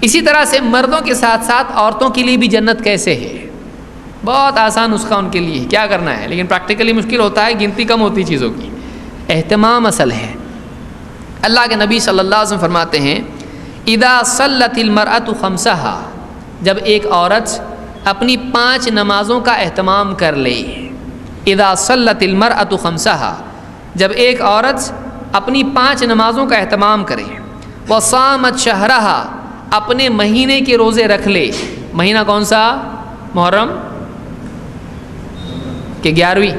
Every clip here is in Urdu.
اسی طرح سے مردوں کے ساتھ ساتھ عورتوں کے لیے بھی جنت کیسے ہے؟ بہت آسان نسخہ ان کے لیے، کیا کرنا ہے، لیکن پریکٹیکلی مشکل ہوتا ہے، گنتی کم ہوتی چیزوں کی، اہتمام اصل ہے۔ اللہ کے نبی صلی اللہ علیہ وسلم فرماتے ہیں اذا صلت المرأة خمسہا، جب ایک عورت اپنی 5 نمازوں کا اہتمام کر لے، اذا صلت المرأة خمسہا، جب ایک عورت اپنی 5 نمازوں کا اہتمام کرے، وصامت شہرہا، اپنے مہینے کے روزے رکھ لے، مہینہ کون سا؟ محرم کہ 11ویں؟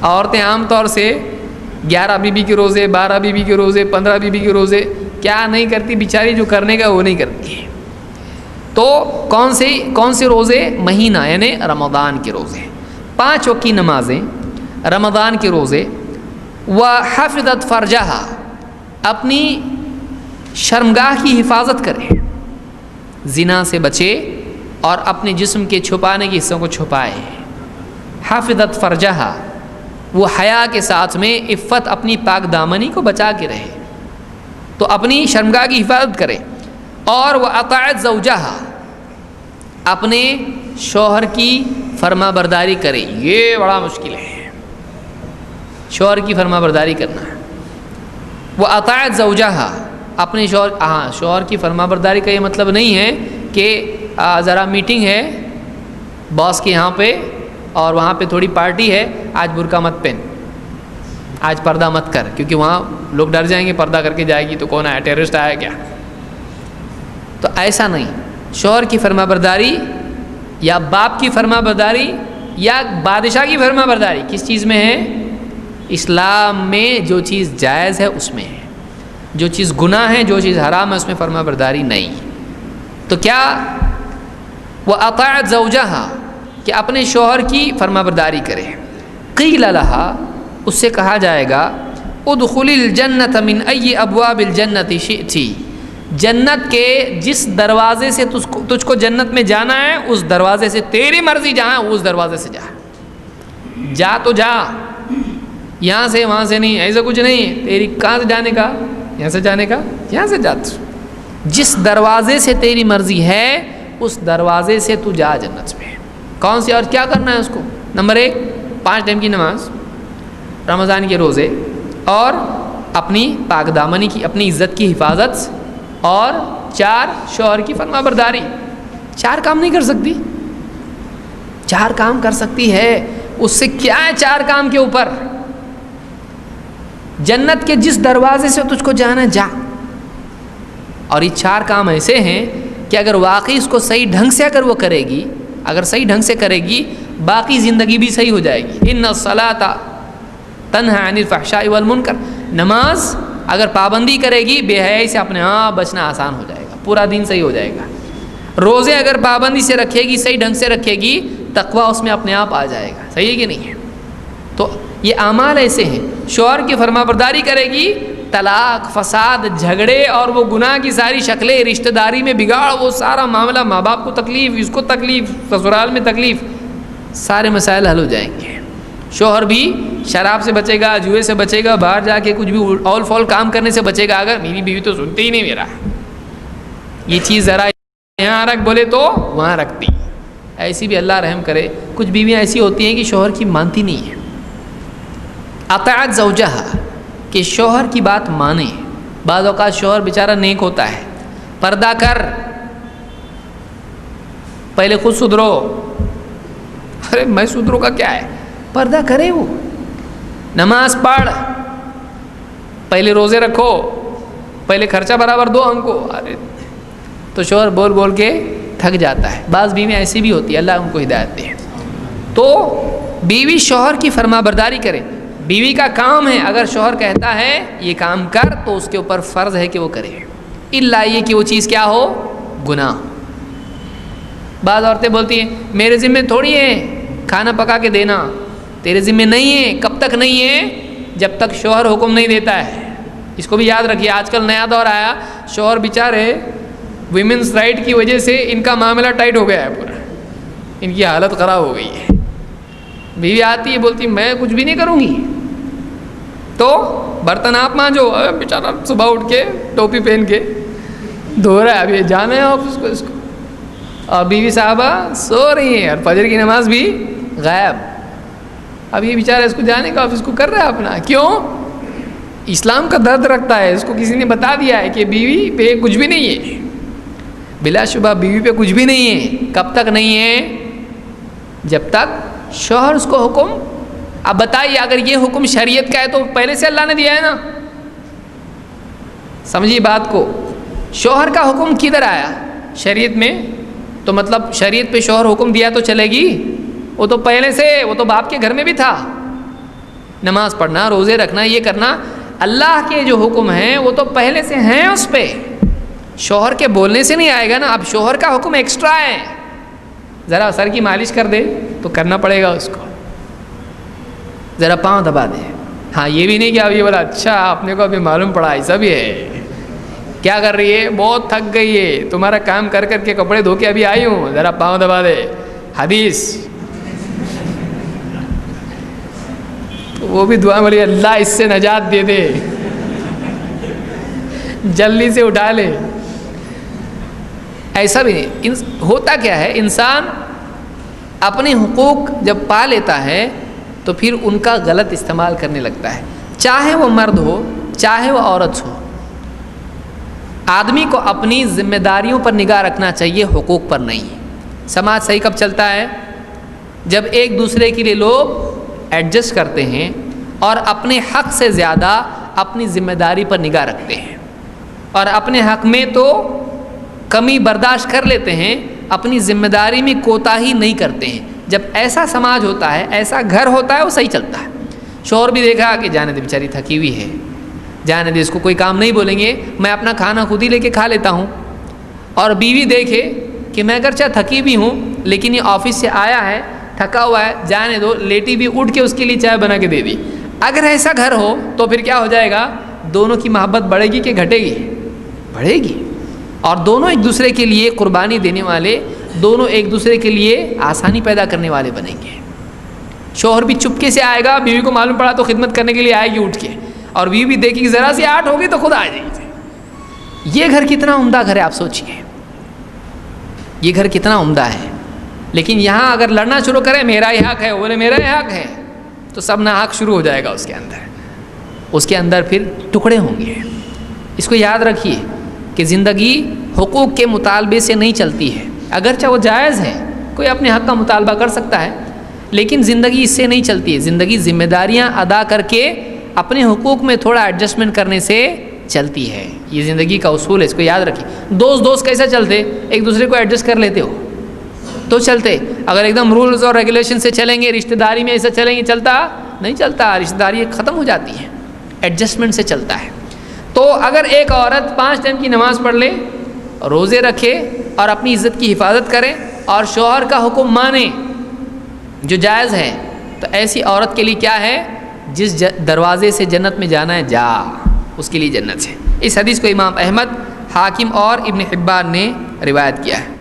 عورتیں عام طور سے 11 بیوی کے روزے، 12 بیوی کے روزے، 15 بیوی کے روزے کیا نہیں کرتی بیچاری، جو کرنے کا وہ نہیں کرتی ہے۔ تو کون سے روزے؟ مہینہ یعنی رمضان کے روزے، 5 وقت کی نمازیں، رمضان کے روزے۔ وحفظت فرجہا، اپنی شرمگاہ کی حفاظت کرے، زنا سے بچے اور اپنے جسم کے چھپانے کے حصوں کو چھپائے۔ حفظت فرجہا، وہ حیا کے ساتھ میں عفت اپنی پاک دامنی کو بچا کے رہے، تو اپنی شرمگاہ کی حفاظت کرے۔ اور وہ اطاعت زوجہا، اپنے شوہر کی فرما برداری کرے۔ یہ بڑا مشکل ہے، شوہر کی فرما برداری کرنا۔ وہ اطاعت زوجہا، اپنے شوہر کی فرما برداری کا یہ مطلب نہیں ہے کہ ذرا میٹنگ ہے باس کے یہاں پہ اور وہاں پہ تھوڑی پارٹی ہے، آج برقع مت پہن، آج پردہ مت کر، کیونکہ وہاں لوگ ڈر جائیں گے پردہ کر کے جائے گی تو کون آیا، ٹیررسٹ آیا کیا؟ تو ایسا نہیں، شوہر کی فرما برداری یا باپ کی فرما برداری یا بادشاہ کی فرما برداری کس چیز میں ہے؟ اسلام میں جو چیز جائز ہے اس میں ہے، جو چیز گناہ ہے، جو چیز حرام ہے اس میں فرما برداری نہیں۔ تو کیا وہ اطاعت زوجہا، کہ اپنے شوہر کی فرما برداری کرے۔ قیل لہا، اس سے کہا جائے گا ادخلی الجنت من ای ابواب الجنت شئتی، جنت کے جس دروازے سے تجھ کو جنت میں جانا ہے اس دروازے سے، تیری مرضی جہاں اس دروازے سے جا تو جا، یہاں سے وہاں سے نہیں، ایسا کچھ نہیں ہے، تیری کہاں سے جانے کا، یہاں سے جانے کا، یہاں سے جا، جس دروازے سے تیری مرضی ہے اس دروازے سے تو جا جنت میں۔ کون سی اور کیا کرنا ہے اس کو؟ نمبر 1 5 ٹائم کی نماز، رمضان کے روزے، اور اپنی پاک دامنی کی، اپنی عزت کی حفاظت، اور 4 شوہر کی فرما برداری۔ 4 کام نہیں کر سکتی، 4 کام کر سکتی ہے، اس سے کیا ہے 4 کام کے اوپر؟ جنت کے جس دروازے سے تجھ کو جانا جا۔ اور یہ 4 کام ایسے ہیں کہ اگر واقعی اس کو صحیح ڈھنگ سے اگر وہ کرے گی، اگر صحیح ڈھنگ سے کرے گی، باقی زندگی بھی صحیح ہو جائے گی۔ ان الصلاۃ تنہی عن الفحشاء والمنکر، نماز اگر پابندی کرے گی، بے حیائی سے اپنے آپ بچنا آسان ہو جائے گا، پورا دن صحیح ہو جائے گا۔ روزے اگر پابندی سے رکھے گی، صحیح ڈھنگ سے رکھے گی، تقویٰ اس میں اپنے آپ آ جائے گا، صحیح ہے کہ نہیں ہے؟ تو یہ اعمال ایسے ہیں، شوہر کی فرما برداری کرے گی، طلاق، فساد، جھگڑے اور وہ گناہ کی ساری شکلیں، رشتہ داری میں بگاڑ، وہ سارا معاملہ، ماں باپ کو تکلیف، اس کو تکلیف، سسرال میں تکلیف، سارے مسائل حل ہو جائیں گے۔ شوہر بھی شراب سے بچے گا، جوئے سے بچے گا، باہر جا کے کچھ بھی اول فول کام کرنے سے بچے گا۔ اگر میری بیوی تو سنتی ہی نہیں میرا، یہ چیز ذرا یہاں رکھ بولے تو وہاں رکھتی، ایسی بھی اللہ رحم کرے، کچھ بیویاں ایسی ہوتی ہیں کہ شوہر کی مانتی نہیں ہیں۔ اطاعت زوجہا، کہ شوہر کی بات مانے۔ بعض اوقات شوہر بیچارہ نیک ہوتا ہے، پردہ کر، پہلے خود سدھرو۔ ارے میں سدھروں کا کیا ہے، پردہ کرے، وہ نماز پڑھ، پہلے روزے رکھو، پہلے خرچہ برابر دو ہم کو۔ ارے تو شوہر بول بول کے تھک جاتا ہے۔ بعض بیوی ایسی بھی ہوتی ہے، اللہ ان کو ہدایت دے۔ تو بیوی شوہر کی فرما برداری کرے، بیوی کا کام ہے، اگر شوہر کہتا ہے یہ کام کر تو اس کے اوپر فرض ہے کہ وہ کرے، الا یہ کہ وہ چیز کیا ہو، گناہ۔ بعض عورتیں بولتی ہیں میرے ذمہ تھوڑی ہے کھانا پکا کے دینا، تیرے ذمہ نہیں ہے۔ کب تک نہیں ہے؟ جب تک شوہر حکم نہیں دیتا ہے۔ اس کو بھی یاد رکھیے، آج کل نیا دور آیا، شوہر بیچارے ویمنس رائٹ کی وجہ سے ان کا معاملہ ٹائٹ ہو گیا ہے، پورا ان کی حالت خراب ہو گئی ہے۔ بیوی آتی ہے بولتی میں کچھ بھی نہیں کروں گی، تو برتن آپ مانجو۔ بیچارہ صبح اٹھ کے ٹوپی پہن کے دھو رہا ہے، ابھی جانا ہے آفس کو اس کو، اور بیوی صاحبہ سو رہی ہیں اور فجر کی نماز بھی غائب. اب یہ بیچارہ اس کو جانے کا آفس کو کر رہا ہے اپنا. کیوں؟ اسلام کا درد رکھتا ہے. اس کو کسی نے بتا دیا ہے کہ بیوی پہ کچھ بھی نہیں ہے. بلا شبہ بیوی پہ کچھ بھی نہیں ہے. کب تک نہیں ہے؟ جب تک شوہر اس کو حکم. اب بتائیے اگر یہ حکم شریعت کا ہے تو پہلے سے اللہ نے دیا ہے نا. سمجھیے بات کو. شوہر کا حکم کدھر آیا؟ شریعت میں. تو مطلب شریعت پہ شوہر حکم دیا تو چلے گی؟ وہ تو پہلے سے، وہ تو باپ کے گھر میں بھی تھا. نماز پڑھنا، روزے رکھنا، یہ کرنا، اللہ کے جو حکم ہیں وہ تو پہلے سے ہیں اس پہ. شوہر کے بولنے سے نہیں آئے گا نا. اب شوہر کا حکم ایکسٹرا ہے. ذرا سر کی مالش کر دے تو کرنا پڑے گا اس کو. ذرا پاؤں دبا دے. ہاں یہ بھی نہیں کہ اب یہ بولا اچھا آپ نے کو ابھی معلوم پڑا ایسا بھی ہے. کیا کر رہی ہے؟ بہت تھک گئی ہے، تمہارا کام کر کر کے کپڑے دھو کے ابھی آئی ہوں، ذرا پاؤں دبا دے. حدیث وہ بھی دعا بولی اللہ اس سے نجات دے دے، جلدی سے اٹھا لے. ایسا بھی نہیں. ہوتا کیا ہے، انسان اپنے حقوق جب پا لیتا ہے تو پھر ان کا غلط استعمال کرنے لگتا ہے. چاہے وہ مرد ہو چاہے وہ عورت ہو، آدمی کو اپنی ذمہ داریوں پر نگاہ رکھنا چاہیے، حقوق پر نہیں. سماج صحیح کب چلتا ہے؟ جب ایک دوسرے کے لیے لوگ ایڈجسٹ کرتے ہیں اور اپنے حق سے زیادہ اپنی ذمہ داری پر نگاہ رکھتے ہیں، اور اپنے حق میں تو کمی برداشت کر لیتے ہیں، اپنی ذمہ داری میں کوتاہی نہیں کرتے ہیں. جب ایسا سماج ہوتا ہے، ایسا گھر ہوتا ہے، وہ صحیح چلتا ہے. شوہر بھی دیکھا کہ جانے دے بیچاری تھکی ہوئی ہے، جانے دے اس کو کوئی کام نہیں بولیں گے، میں اپنا کھانا خود ہی لے کے کھا لیتا ہوں. اور بیوی دیکھے کہ میں اگرچہ تھکی بھی ہوں لیکن یہ آفس سے آیا ہے، تھکا ہوا ہے، جانے دو، لیٹی بھی اٹھ کے اس کے لیے چائے بنا کے دے دی. اگر ایسا گھر ہو تو پھر کیا ہو جائے گا؟ دونوں کی محبت بڑھے گی کہ گھٹے گی؟ بڑھے گی. اور دونوں ایک دوسرے کے لیے قربانی دینے والے، دونوں ایک دوسرے کے لیے آسانی پیدا کرنے والے بنیں گے. شوہر بھی چپکے سے آئے گا، بیوی کو معلوم پڑا تو خدمت کرنے کے لیے آئے گی اٹھ کے، اور بیوی بھی دیکھے کہ ذرا سی آٹھ ہوگی تو خود آ جائے گی. یہ گھر کتنا عمدہ گھر ہے آپ سوچئے، یہ گھر کتنا عمدہ ہے. لیکن یہاں اگر لڑنا شروع کرے میرا ہی حق ہے، وہ بولے میرا ہی حق ہے، تو سب نہ حق شروع ہو جائے گا اس کے اندر پھر ٹکڑے ہوں گے. اس کو یاد رکھیے کہ زندگی حقوق کے مطالبے سے نہیں چلتی ہے. اگرچہ وہ جائز ہے، کوئی اپنے حق کا مطالبہ کر سکتا ہے، لیکن زندگی اس سے نہیں چلتی ہے. زندگی ذمہ داریاں ادا کر کے اپنے حقوق میں تھوڑا ایڈجسٹمنٹ کرنے سے چلتی ہے. یہ زندگی کا اصول ہے، اس کو یاد رکھیے. دوست کیسا چلتے؟ ایک دوسرے کو ایڈجسٹ کر لیتے ہو تو چلتے. اگر ایک دم رولز اور ریگولیشن سے چلیں گے، رشتہ داری میں ایسا چلیں گے، چلتا نہیں چلتا. رشتہ داری ختم ہو جاتی ہے، ایڈجسٹمنٹ سے چلتا ہے. تو اگر ایک عورت 5 ٹائم کی نماز پڑھ لے، روزے رکھے اور اپنی عزت کی حفاظت کرے اور شوہر کا حکم مانے جو جائز ہے، تو ایسی عورت کے لیے کیا ہے؟ جس دروازے سے جنت میں جانا ہے جا، اس کے لیے جنت ہے. اس حدیث کو امام احمد، حاکم اور ابن حبان نے روایت کیا ہے.